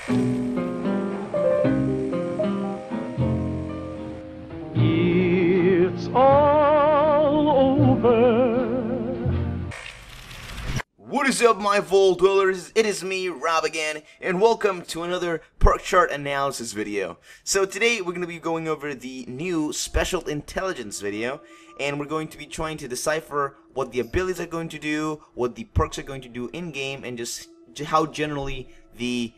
It's all over. What is up, my Vault Dwellers? It is me, Rob again, and welcome to another perk chart analysis video. So today we're going to be going over the new Special Intelligence video, and we're going to be trying to decipher what the abilities are going to do, what the perks are going to do in-game, and just how generally the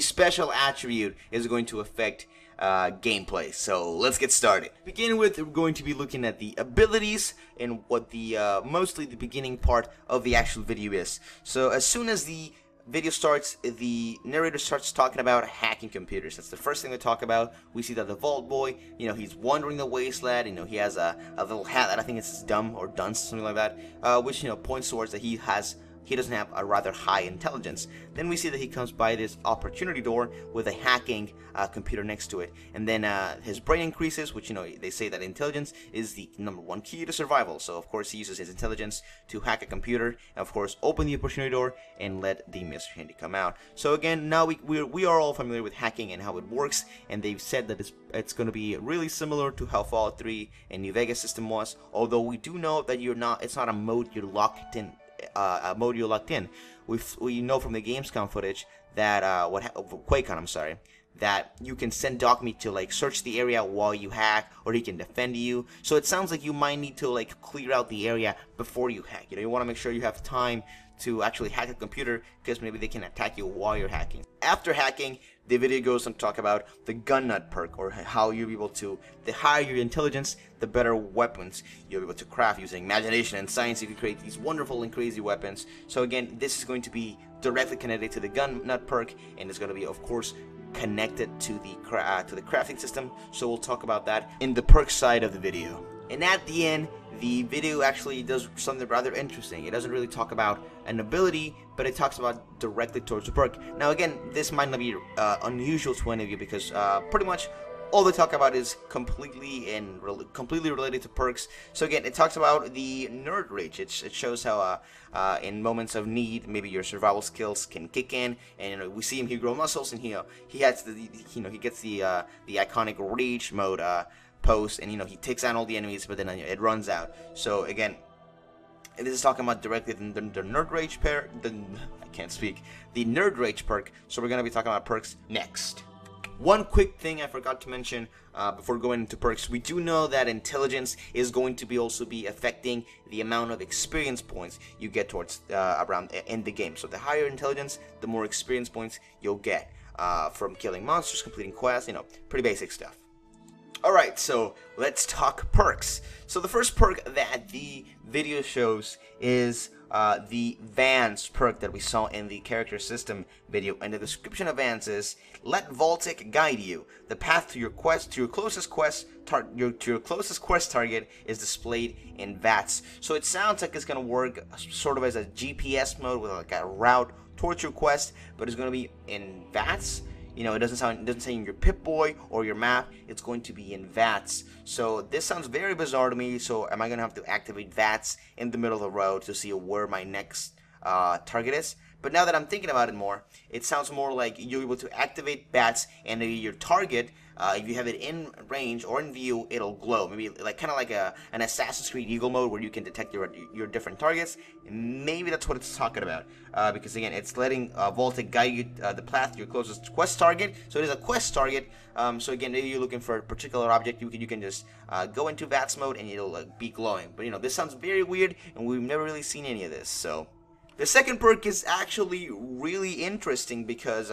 special attribute is going to affect gameplay. So let's get started. To begin with, we're going to be looking at the abilities and what the mostly the beginning part of the actual video is. So as soon as the video starts, the narrator starts talking about hacking computers. That's the first thing they talk about. We see that the Vault Boy, he's wandering the wasteland. He has a little hat that I think it's dumb or dunce, something like that, which points towards that he doesn't have a rather high intelligence. Then we see that he comes by this opportunity door with a hacking computer next to it, and then his brain increases, which they say that intelligence is the #1 key to survival. So of course he uses his intelligence to hack a computer, and of course open the opportunity door and let the mystery handy come out. So again, now we are all familiar with hacking and how it works, and they've said that it's going to be really similar to how Fallout 3 and New Vegas system was. Although we do know that it's not a mode you're locked in. We know from the Gamescom footage that QuakeCon, I'm sorry, that you can send Dogmeat to search the area while you hack, or he can defend you. So it sounds like you might need to clear out the area before you hack. You want to make sure you have time to actually hack a computer, because maybe they can attack you while you're hacking. After hacking, the video goes on to talk about the gun nut perk, or how you'll be able to, the higher your intelligence, the better weapons you'll be able to craft. Using imagination and science, you can create these wonderful and crazy weapons. So again, this is going to be directly connected to the gun nut perk, and it's going to be, of course, connected to the crafting system. So we'll talk about that in the perk side of the video. And at the end, the video actually does something rather interesting. It doesn't really talk about an ability, but it talks about directly towards the perk. Now again, this might not be unusual to any of you, because pretty much all they talk about is completely related to perks. So again, it talks about the nerd rage. It shows how in moments of need, maybe your survival skills can kick in, and we see him, he grow muscles, and he gets the iconic rage mode post, and he takes out all the enemies, but then it runs out. So again, this is talking about directly the nerd rage the nerd rage perk. So we're gonna be talking about perks next. One quick thing I forgot to mention before going into perks: we do know that intelligence is going to also be affecting the amount of experience points you get towards around in the game. So the higher intelligence, the more experience points you'll get from killing monsters, completing quests, pretty basic stuff. Alright, so let's talk perks. So the first perk that the video shows is the Vans perk that we saw in the character system video. And the description of Vans is: let Vaultic guide you. The path to your closest quest target is displayed in VATS. So it sounds like it's gonna work sort of as a GPS mode with a route towards your quest, but it's gonna be in VATS. It doesn't say in your Pip-Boy or your map. It's going to be in VATS. So this sounds very bizarre to me. So am I going to have to activate VATS in the middle of the road to see where my next target is? But now that I'm thinking about it more, it sounds more like you're able to activate VATS, and your target, if you have it in range or in view, it'll glow. Maybe kind of like an Assassin's Creed Eagle mode, where you can detect your different targets. Maybe that's what it's talking about, because again, it's letting Vaultic guide you the path to your closest quest target. So it is a quest target. So again, maybe you're looking for a particular object, you can just go into VATS mode, and it'll be glowing. But this sounds very weird, and we've never really seen any of this. So the second perk is actually really interesting, because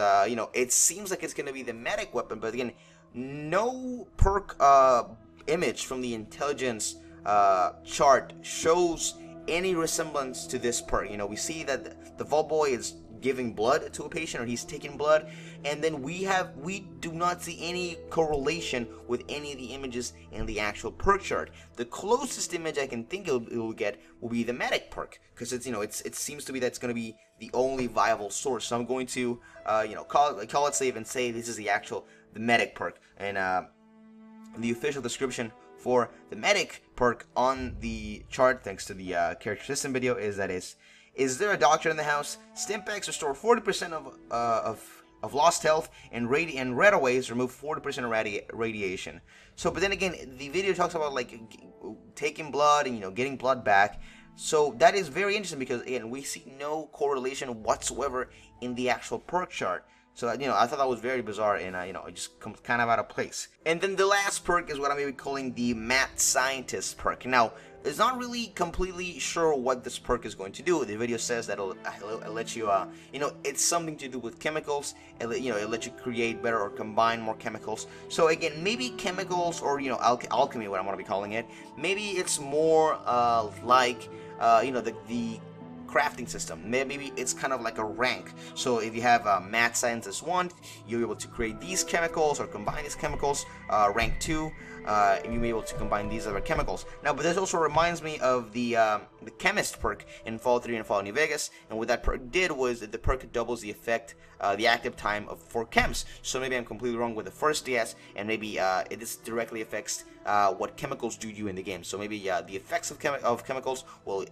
it seems like it's going to be the medic weapon, but again, no perk image from the intelligence chart shows any resemblance to this perk. We see that the Vault Boy is giving blood to a patient, or he's taking blood, and then we do not see any correlation with any of the images in the actual perk chart. The closest image I can think it will get will be the medic perk, because it seems to be that's going to be the only viable source. So I'm going to call it safe and say this is the medic perk. And the official description for the medic perk on the chart, thanks to the character system video, is that is there a doctor in the house? Stimpaks restore 40% of of lost health, and red aways remove 40% of radiation. So, but then again, the video talks about like taking blood and getting blood back. So that is very interesting because again, we see no correlation whatsoever in the actual perk chart. So I thought that was very bizarre, and it just comes kind of out of place. And then the last perk is what I'm maybe calling the Mad Scientist perk. Now, it's not really completely sure what this perk is going to do. The video says that it'll let you, it's something to do with chemicals. It'll let you create better or combine more chemicals. So again, maybe chemicals or alchemy, what I'm going to be calling it. Maybe it's more like the crafting system. Maybe it's kind of like a rank. So if you have Mad Scientist 1, you're able to create these chemicals or combine these chemicals. Rank 2, and you'll be able to combine these other chemicals. Now, but this also reminds me of the Chemist perk in Fallout 3 and Fallout New Vegas, and what that perk did was that the perk doubles the effect, the active time for chems. So maybe I'm completely wrong with the first DS, and maybe this directly affects what chemicals do you in the game. So maybe the effects of chemicals will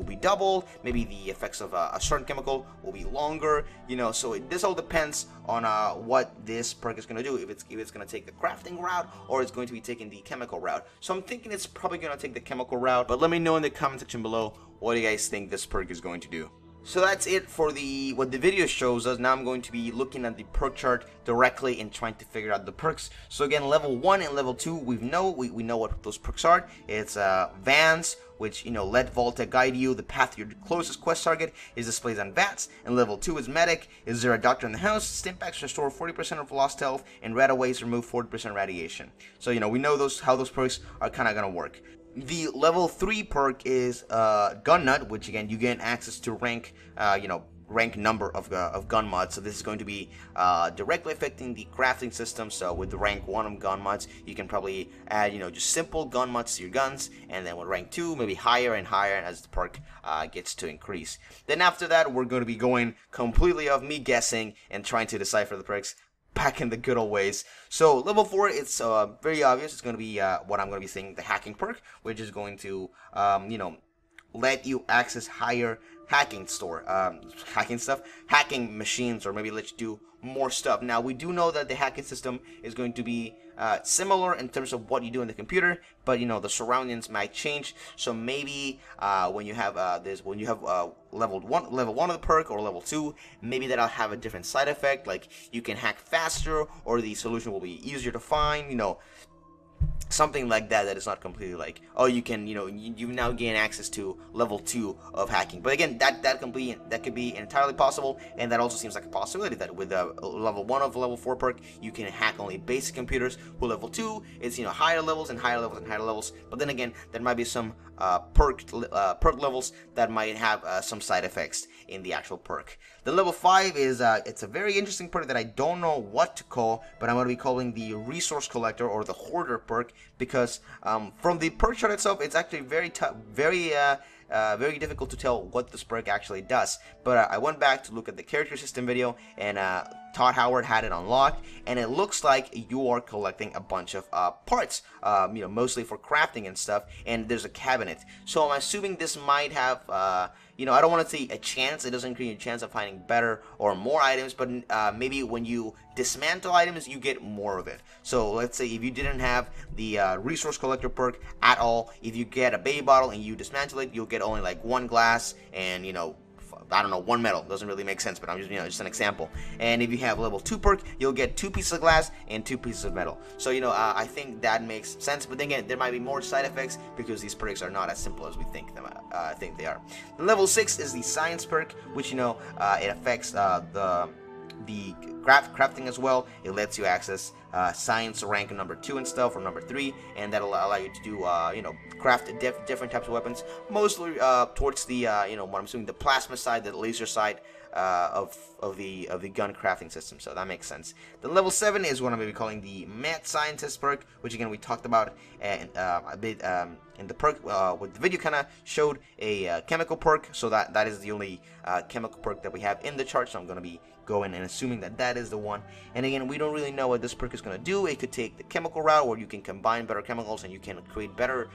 be doubled. Maybe the effects of a certain chemical will be longer. So this all depends on what this perk is going to do. If it's going to take the crafting route or it's going to be taking the chemical route. So I'm thinking it's probably going to take the chemical route. But let me know in the comment section below what do you guys think this perk is going to do. So that's it for what the video shows us. Now I'm going to be looking at the perk chart directly and trying to figure out the perks. So again, level 1 and level 2, we know what those perks are. It's Vans, which let Volta guide you the path to your closest quest target, is displayed on VATS. And level 2 is Medic. Is there a doctor in the house? Stimpaks restore 40% of lost health, and red aways remove 40% radiation. So we know how those perks are kind of gonna work. The level 3 perk is Gun Nut, which again you gain access to rank number of gun mods. So this is going to be directly affecting the crafting system. So with the rank 1 of gun mods, you can probably add just simple gun mods to your guns, and then with rank 2, maybe higher and higher as the perk gets to increase. Then after that, we're going to be going completely off me guessing and trying to decipher the perks back in the good old ways. So level 4, it's very obvious. It's going to be what I'm going to be saying, the hacking perk, which is going to let you access higher hacking machines, or maybe let you do more stuff. Now we do know that the hacking system is going to be similar in terms of what you do in the computer, but the surroundings might change. So maybe when you have level 1 of the perk or level 2, maybe that'll have a different side effect, like you can hack faster, or the solution will be easier to find, something like that is not completely like, oh, you can, you now gain access to level 2 of hacking. But again, that could be entirely possible, and that also seems like a possibility that with level 1 of level 4 perk, you can hack only basic computers. With level 2, it's higher levels and higher levels and higher levels. But then again, there might be some perk levels that might have some side effects in the actual perk. The level 5 is it's a very interesting perk that I don't know what to call, but I'm going to be calling the Resource Collector or the Hoarder perk, because from the perk chart itself, it's actually very difficult to tell what this perk actually does. But I went back to look at the character system video, and Todd Howard had it unlocked, and it looks like you are collecting a bunch of parts, mostly for crafting and stuff, and there's a cabinet. So I'm assuming this might have, I don't want to say a chance. It doesn't increase your chance of finding better or more items, but maybe when you dismantle items, you get more of it. So let's say if you didn't have the Resource Collector perk at all, if you get a baby bottle and you dismantle it, you'll get only like 1 glass and, I don't know, 1 metal. Doesn't really make sense, but I'm just, just an example. And if you have level 2 perk, you'll get 2 pieces of glass and 2 pieces of metal. So, I think that makes sense. But then again, there might be more side effects because these perks are not as simple as we think they are. Level 6 is the Science perk, which, it affects the crafting as well. It lets you access science rank number 2 and stuff, or number 3, and that'll allow you to do craft different types of weapons, mostly towards the what I'm assuming the plasma side, the laser side of the gun crafting system. So that makes sense. Then level 7 is what I'm going to be calling the Mad Scientist perk, which again we talked about a bit in the perk. With the video kind of showed a chemical perk, so that is the only chemical perk that we have in the chart. So I'm going to be going and assuming that is the one. And again, we don't really know what this perk is going to do. It could take the chemical route, where you can combine better chemicals and you can create better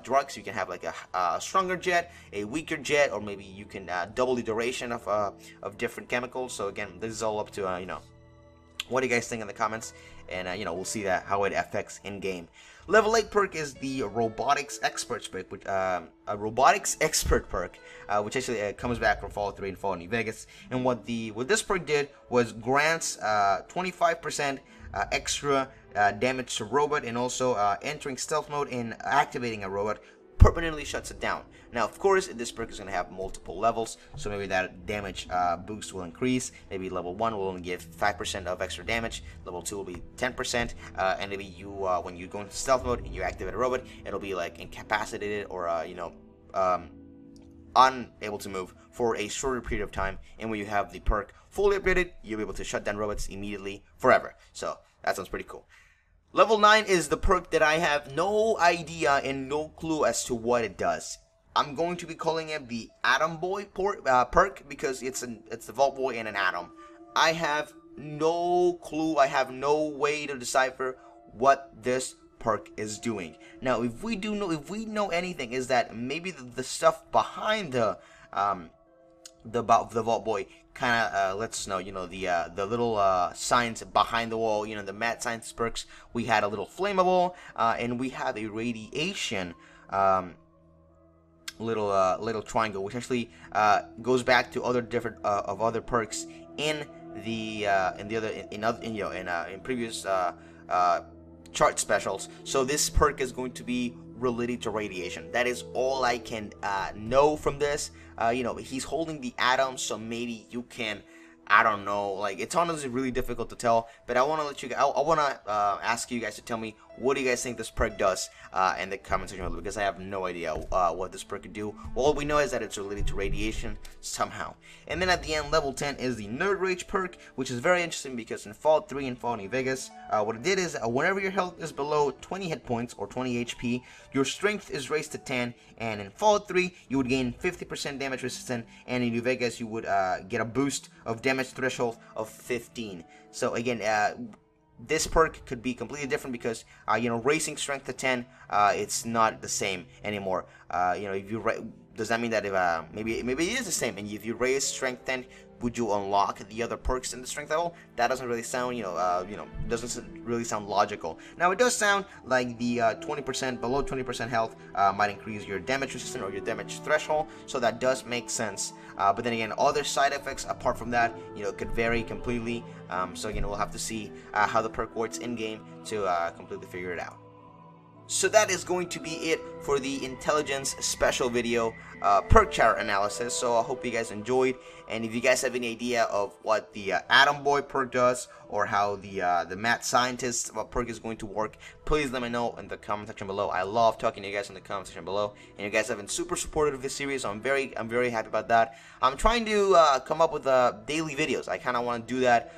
drugs. You can have like a stronger jet, a weaker jet, or maybe you can double the duration of different chemicals. So again, this is all up to you know, what do you guys think in the comments, and you know, we'll see that how it affects in game. Level 8 perk is the robotics expert perk, which a robotics expert perk, which actually comes back from Fallout 3 and Fallout New Vegas. And what this perk did was grants 25% extra damage to robot, and also entering stealth mode and activating a robot permanently shuts it down. Now, of course, this perk is going to have multiple levels, so maybe that damage boost will increase. Maybe level 1 will only give 5% of extra damage, level 2 will be 10%, and maybe you, when you go into stealth mode and you activate a robot, it'll be like incapacitated or, you know, unable to move for a shorter period of time. And when you have the perk fully upgraded, you'll be able to shut down robots immediately forever. So that sounds pretty cool. Level 9 is the perk that I have no idea and no clue as to what it does. I'm going to be calling it the Atom Boy perk, because it's the Vault Boy and an atom. I have no clue. I have no way to decipher what this perk is doing. Now, if we know anything, is that maybe the stuff behind the Vault Boy kind of lets us know, you know, the little signs behind the wall, you know, the mad science perks. We had a little flammable, and we have a radiation little triangle, which actually goes back to other different other perks in previous chart specials. So this perk is going to be related to radiation. That is all I can know from this. You know, he's holding the atom, so maybe you can, I don't know, like, it's honestly really difficult to tell, but I want to let you guys, I want to ask you guys to tell me, what do you guys think this perk does in the comment section below, because I have no idea what this perk could do. All we know is that it's related to radiation somehow. And then at the end, level 10 is the Nerd Rage perk, which is very interesting because in Fallout 3 and Fallout New Vegas, what it did is whenever your health is below 20 hit points or 20 HP, your strength is raised to 10, and in Fallout 3 you would gain 50% damage resistance, and in New Vegas you would get a boost of damage threshold of 15. So again, this perk could be completely different because you know, raising strength to 10, it's not the same anymore. You know, if you does that mean that if maybe it is the same, and if you raise strength 10, would you unlock the other perks in the strength level? That doesn't really sound, doesn't really sound logical. Now, it does sound like the 20% below 20% health might increase your damage resistance or your damage threshold, so that does make sense. But then again, other side effects apart from that, you know, could vary completely. So again, we'll have to see how the perk works in game to completely figure it out. So that is going to be it for the intelligence special video perk chart analysis. So I hope you guys enjoyed, and if you guys have any idea of what the Atom Boy perk does, or how the mad scientist perk is going to work, please let me know in the comment section below. I love talking to you guys in the comment section below, and you guys have been super supportive of this series, so I'm very happy about that. I'm trying to come up with daily videos. I kind of want to do that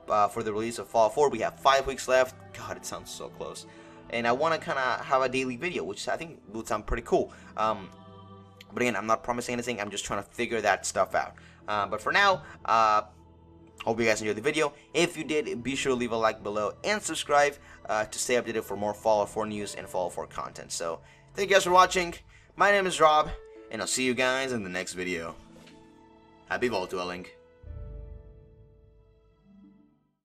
for the release of Fallout 4. We have 5 weeks left. God, it sounds so close. And I want to kind of have a daily video, which I think would sound pretty cool. But again, I'm not promising anything. I'm just trying to figure that stuff out. But for now, hope you guys enjoyed the video. If you did, be sure to leave a like below and subscribe to stay updated for more Fallout 4 news and Fallout 4 content. So, thank you guys for watching. My name is Rob, and I'll see you guys in the next video. Happy vault dwelling.